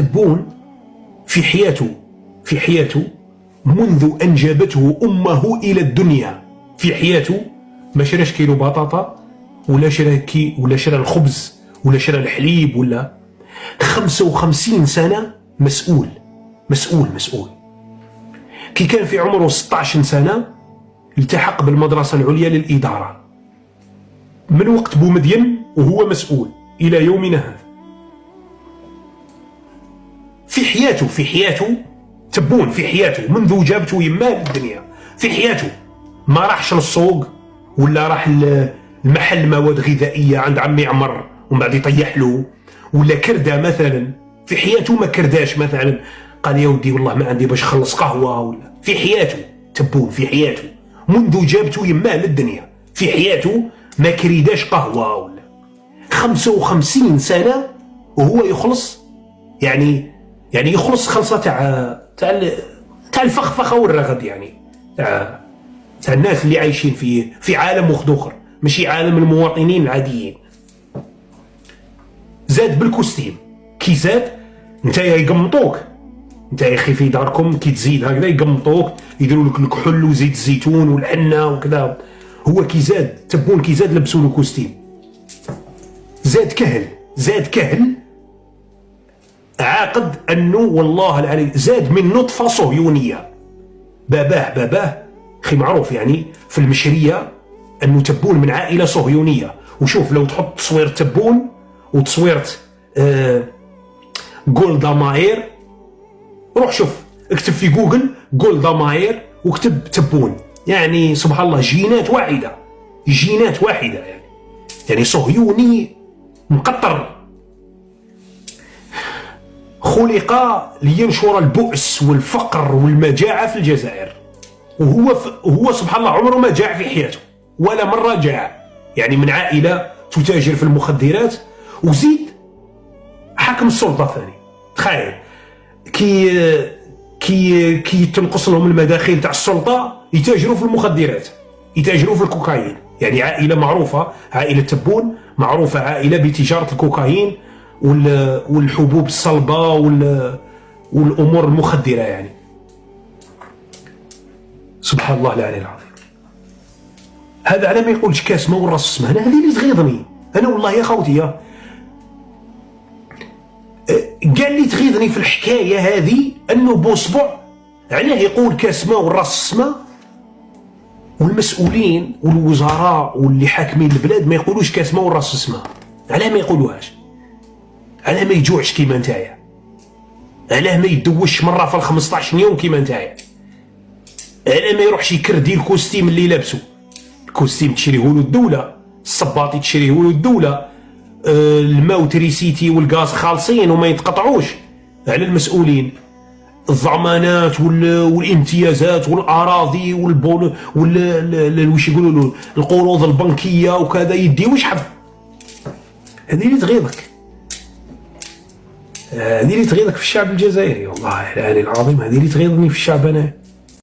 تبون في حياته منذ أن جابته أمه إلى الدنيا، في حياته ما شراش كيلو بطاطا ولا شرا الخبز ولا شرا الحليب، ولا 55 سنة مسؤول. كي كان في عمره 16 سنة التحق بالمدرسة العليا للإدارة. من وقت بومدين وهو مسؤول إلى يومنا هذا. في حياته تبون، في حياته منذ جابته يماه للدنيا، في حياته ما راحش للسوق ولا راح المحل مواد غذائية عند عمي عمر ومن بعد يطيح له، ولا كردة مثلا. في حياته ما كرداش مثلا قال يا ودي والله ما عندي باش نخلص قهوة، ولا في حياته تبون، في حياته منذ جابته يماه للدنيا في حياته ما كريداش قهوة ولا 55 سنة وهو يخلص، يعني يخلص خلصة تاع الفخفخة والرغد، يعني تاع الناس اللي عايشين في عالم مخدوخر، ماشي عالم المواطنين العاديين. زاد بالكوستيم، كي زاد نتايا يقمطوك، انت يا اخي في داركم كي تزيد هكذا يقمطوك، يديروا لك الكحل وزيت الزيتون والحنه وكذا. هو كي زاد تبون، كي زاد لبسوا له كوستيم، زاد كهل عاقد انه والله العلي زاد من نطفه صهيونيه. باباه اخي معروف يعني في المشريه انه تبون من عائله صهيونيه. وشوف لو تحط تصوير تبون وتصويره جولدا ماير، روح شوف اكتب في جوجل جولدا ماير واكتب تبون، يعني سبحان الله جينات واحده يعني صهيوني مقطر، خلق لينشر البؤس والفقر والمجاعه في الجزائر. وهو سبحان الله عمره ما جاع في حياته ولا مره جاع، يعني من عائله تتاجر في المخدرات وزيد حاكم السلطه ثاني. تخيل كي تنقص لهم المداخيل تاع السلطه يتاجروا في المخدرات، يتاجروا في الكوكايين. يعني عائله معروفه، عائله تبون معروفه عائله بتجاره الكوكايين والحبوب الصلبه والامور المخدره. يعني سبحان الله العلي العظيم. هذا على ما يقولش كاس ما وراس السماء. انا هذه اللي تغيظني، انا والله يا خوتي قال لي تغيظني في الحكايه هذه انه بوصبع علاه يقول كاس ماء وراس السماء، والمسؤولين والوزراء واللي حاكمين البلاد ما يقولوش كاس ماء وراس السماء. علاه ما يقولوهاش؟ علاه ما يجوعش كيما نتايا؟ علاه ما يدوش مره في 15 يوم كيما نتايا؟ علاه ما يروحش يكردي الكوستيم اللي لابسه؟ الكوستيم تشريه له الدوله، الصباطي تشريه له الدوله، الماء وتريسيتي والغاز خالصين وما يتقطعوش. على المسؤولين الضمانات والامتيازات والاراضي والبون واش يقولوا له القروض البنكيه وكذا يديو شحال. هذه اللي تغيظك، هذه اللي تغيظك في الشعب الجزائري. والله العلي العظيم هذه اللي تغيظني في الشعب انا.